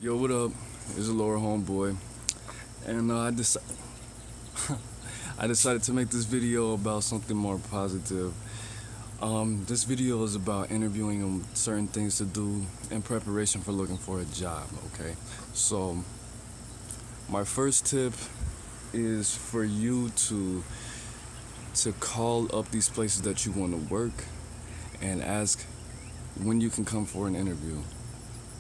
Yo, what up? It's a lower homeboy, and I decided to make this video about something more positive. This video is about interviewing and certain things to do in preparation for looking for a job. Okay, so my first tip is for you to call up these places that you want to work and ask when you can come for an interview.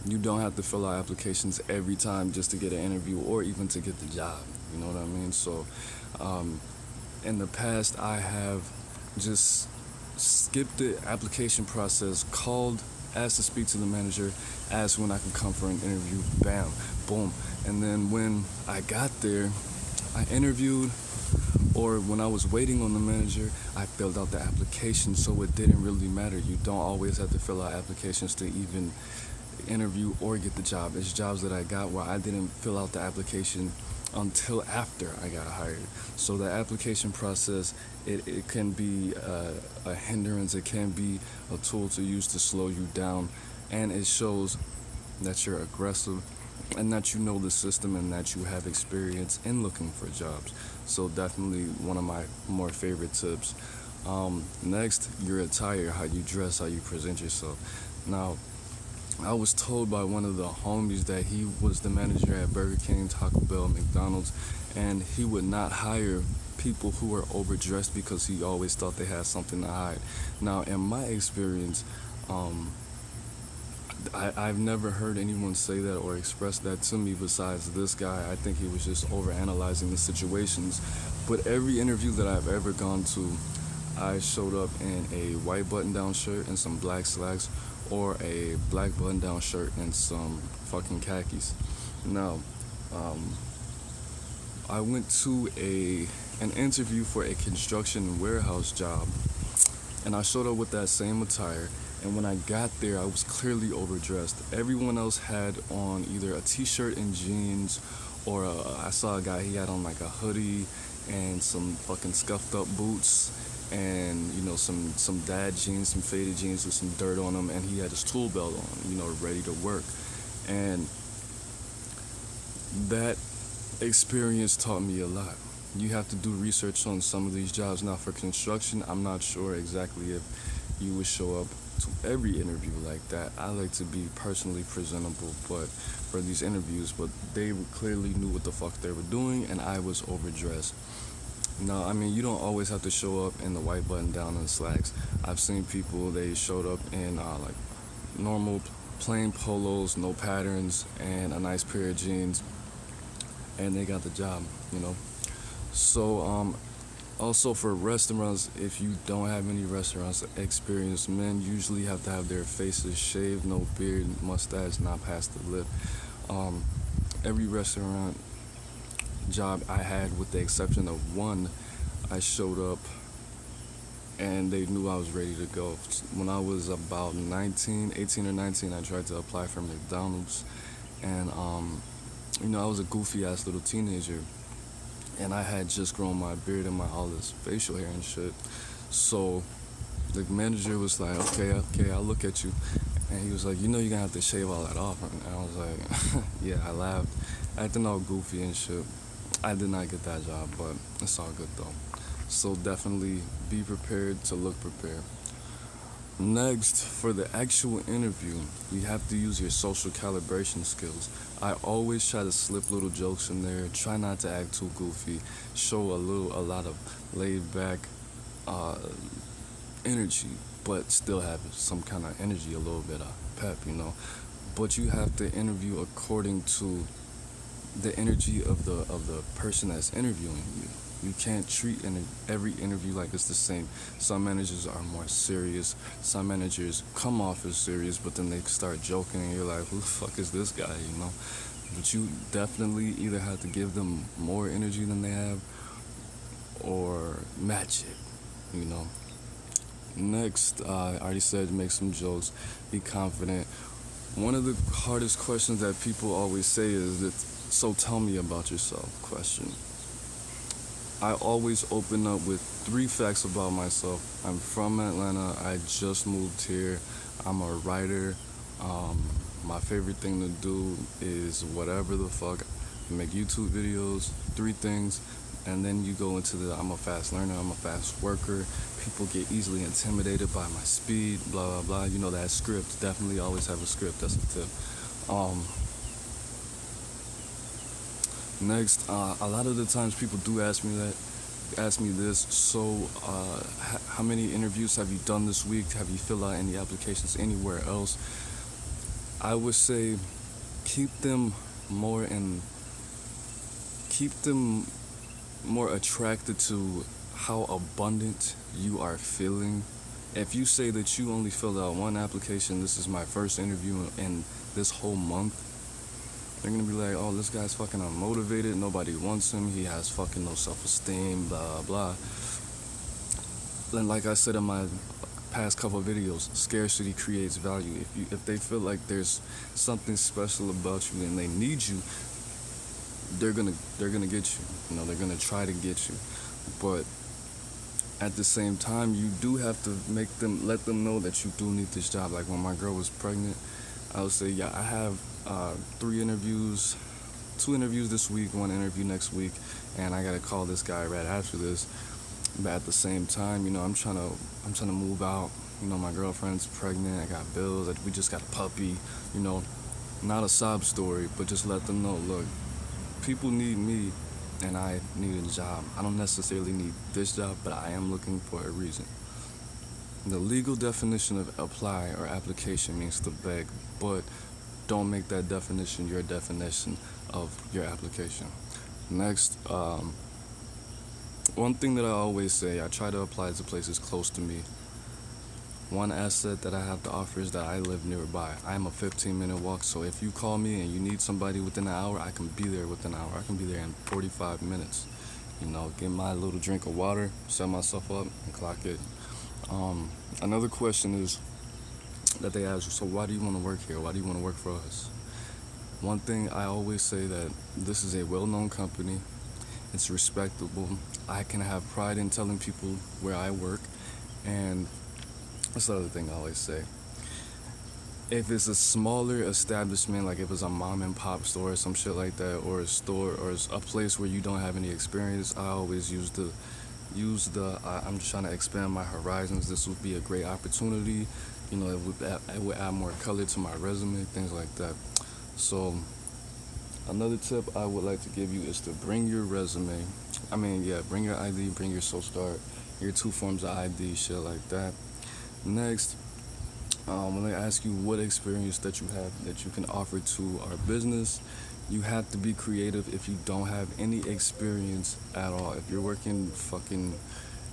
You don't have to fill out applications every time just to get an interview or even to get the job. You know what I mean? So, in the past, I have just skipped the application process, called, asked to speak to the manager, asked when I could come for an interview, bam, boom. And then when I got there, I interviewed, or when I was waiting on the manager, I filled out the application, so it didn't really matter. You don't always have to fill out applications to even interview or get the job. It's jobs that I got where I didn't fill out the application until after I got hired. So the application process, it can be a hindrance, it can be a tool to use to slow you down, and it shows that you're aggressive and that you know the system and that you have experience in looking for jobs. So definitely one of my more favorite tips. Next, your attire, how you dress, how you present yourself. Now, I was told by one of the homies that he was the manager at Burger King, Taco Bell, McDonald's, and he would not hire people who were overdressed because he always thought they had something to hide. Now, in my experience, I've never heard anyone say that or express that to me besides this guy. I think he was just overanalyzing the situations. But every interview that I've ever gone to, I showed up in a white button-down shirt and some black slacks, or a black button-down shirt and some fucking khakis. Now, I went to an interview for a construction warehouse job, and I showed up with that same attire. And when I got there, I was clearly overdressed. Everyone else had on either a t-shirt and jeans, or I saw a guy, he had on like a hoodie and some fucking scuffed up boots, and some dad jeans, some faded jeans with some dirt on them, and he had his tool belt on, ready to work. And that experience taught me a lot. You have to do research on some of these jobs. Now, for construction, I'm not sure exactly if you would show up to every interview like that. I like to be personally presentable, but for these interviews, but they clearly knew what the fuck they were doing, and I was overdressed. No, I mean, you don't always have to show up in the white button down and slacks. You seen people, they showed up in like normal plain polos, no patterns, and a nice pair of jeans, and they got the job. So, also for restaurants, if you don't have any restaurants experience, men usually have to have their faces shaved, no beard, mustache, not past the lip. Every restaurant job I had, with the exception of one, I showed up and they knew I was ready to go. When I was about 18 or 19, I tried to apply for McDonald's, and I was a goofy ass little teenager, and I had just grown my beard and all this facial hair and shit. So the manager was like, okay, I'll look at you. And he was like, you're gonna have to shave all that off. And I was like, yeah, I laughed, acting all goofy and shit. I did not get that job, but it's all good though. So definitely be prepared to look prepared. Next, for the actual interview, you have to use your social calibration skills. I always try to slip little jokes in there, try not to act too goofy, show a lot of laid back energy, but still have some kind of energy, a little bit of pep, But you have to interview according to the energy of the person that's interviewing you. You can't treat every interview like it's the same. Some managers are more serious. Some managers come off as serious, but then they start joking, and you're like, who the fuck is this guy, But you definitely either have to give them more energy than they have, or match it, Next, I already said, make some jokes, be confident. One of the hardest questions that people always say is that, so tell me about yourself question. I always open up with 3 facts about myself. I'm from Atlanta. I just moved here. I'm a writer. My favorite thing to do is whatever the fuck. Make YouTube videos, 3 things, and then you go into the I'm a fast learner, I'm a fast worker. People get easily intimidated by my speed, blah blah blah. You know that script. Definitely always have a script. That's a tip. Next, a lot of the times people do ask me this. So, how many interviews have you done this week? Have you filled out any applications anywhere else? I would say keep them more in keep them more attracted to how abundant you are feeling. If you say that you only filled out 1 application, this is my first interview in this whole month, they're gonna be like, oh, this guy's fucking unmotivated, nobody wants him, he has fucking no self-esteem, blah blah. Then, like I said in my past couple of videos, scarcity creates value. If they feel like there's something special about you and they need you, they're gonna get you. You know, they're gonna try to get you. But at the same time, you do have to let them know that you do need this job. Like when my girl was pregnant, I would say, yeah, I have 2 interviews this week, 1 interview next week, and I gotta call this guy right after this. But at the same time, you know, I'm trying to move out. You know, my girlfriend's pregnant, I got bills, we just got a puppy. You know, not a sob story, but just let them know, look, people need me and I need a job. I don't necessarily need this job, but I am looking for a reason. The legal definition of apply or application means to beg, but don't make that definition your definition of your application. Next, one thing that I always say, I try to apply to places close to me. One asset that I have to offer is that I live nearby. I'm a 15-minute walk, so if you call me and you need somebody within an hour, I can be there within an hour. I can be there in 45 minutes. You know, get my little drink of water, set myself up, and clock it. Another question is that they ask, so why do you want to work here? Why do you want to work for us? One thing I always say, that this is a well-known company. It's respectable. I can have pride in telling people where I work. And that's the other thing I always say. If it's a smaller establishment, like if it's a mom and pop store or some shit like that, or a store or a place where you don't have any experience, I always use the I'm just trying to expand my horizons. This would be a great opportunity. You know, it would add more color to my resume, things like that. So another tip I would like to give you is to bring your resume. Bring your ID, bring your social, your 2 forms of ID, shit like that. Next, when they ask you what experience that you have that you can offer to our business, you have to be creative. If you don't have any experience at all, if you're working fucking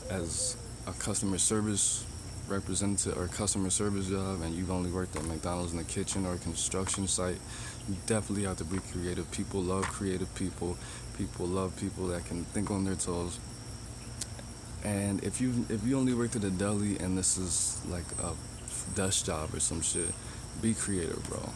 as a customer service representative or customer service job and you've only worked at McDonald's in the kitchen or a construction site, you definitely have to be creative. People love creative people. People love people that can think on their toes. And if you only worked at a deli and this is like a desk job or some shit, be creative, bro.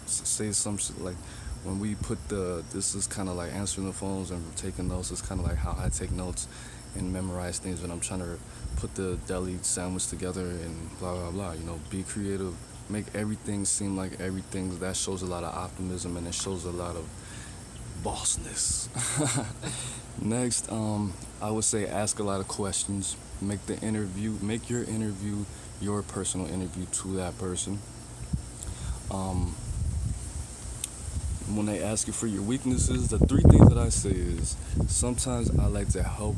Say some shit like, when we put this is kind of like answering the phones and taking notes. It's kind of like how I take notes and memorize things when I'm trying to put the deli sandwich together and blah blah blah. You know, be creative. Make everything seem like everything. That shows a lot of optimism and it shows a lot of bossness. Next, I would say ask a lot of questions. Make your interview your personal interview to that person. When they ask you for your weaknesses, the 3 things that I say is, sometimes I like to help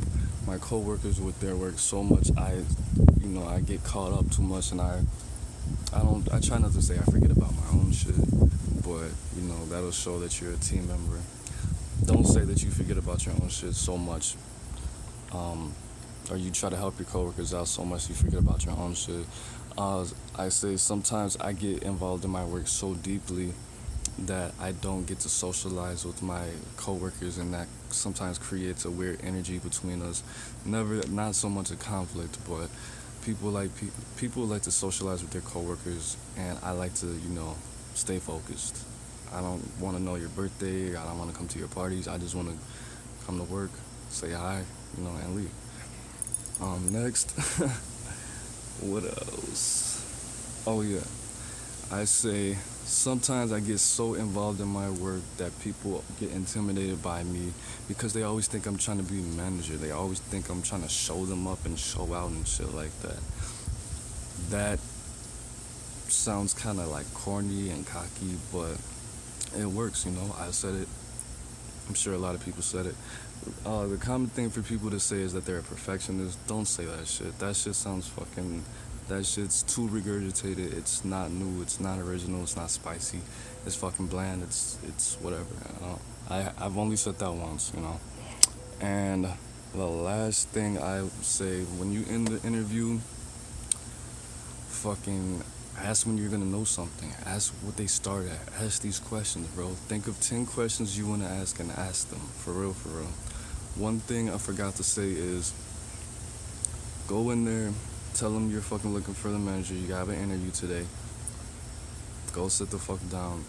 my coworkers with their work so much I get caught up too much, and I try not to say I forget about my own shit, but you know, that'll show that you're a team member. Don't say that you forget about your own shit so much, or you try to help your coworkers out so much you forget about your own shit. I say sometimes I get involved in my work so deeply that I don't get to socialize with my coworkers, and that sometimes creates a weird energy between us. Not so much a conflict, but people like to socialize with their coworkers, and I like to, stay focused. I don't want to know your birthday. I don't want to come to your parties. I just want to come to work, say hi, and leave. Next, what else? Oh yeah, I say sometimes I get so involved in my work that people get intimidated by me because they always think I'm trying to be a manager. They always think I'm trying to show them up and show out and shit like that. That sounds kind of like corny and cocky, but it works, you know. I said it. I'm sure a lot of people said it. The common thing for people to say is that they're a perfectionist. Don't say that shit. That shit sounds fucking... That shit's too regurgitated. It's not new. It's not original. It's not spicy. It's fucking bland. It's whatever. I've only said that once, you know. And the last thing I say, when you end the interview, fucking ask when you're gonna know something. Ask what they start at. Ask these questions, bro. Think of 10 questions you wanna ask and ask them. For real, for real. One thing I forgot to say is, go in there, tell them you're fucking looking for the manager. You have an interview today. Go sit the fuck down.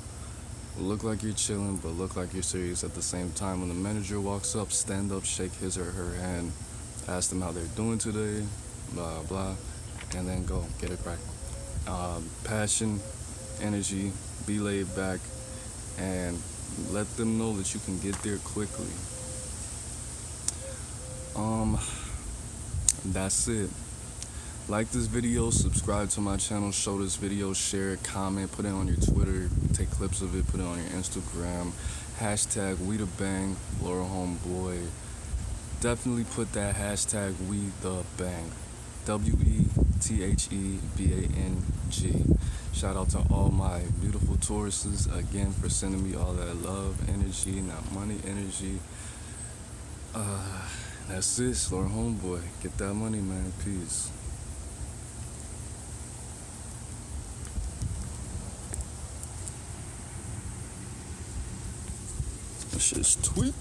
Look like you're chilling, but look like you're serious at the same time. When the manager walks up, stand up, shake his or her hand, ask them how they're doing today, blah, blah, and then go, get it back. Passion, energy, be laid back, and let them know that you can get there quickly. That's it. Like this video, subscribe to my channel, show this video, share it, comment, put it on your Twitter, take clips of it, put it on your Instagram, hashtag We The Bang, Laura Homeboy. Definitely put that hashtag We The Bang, WETHEBANG. Shout out to all my beautiful Tauruses again for sending me all that love, energy, not money, energy. That's it, Laura Homeboy. Get that money, man. Peace. That shit's tweak.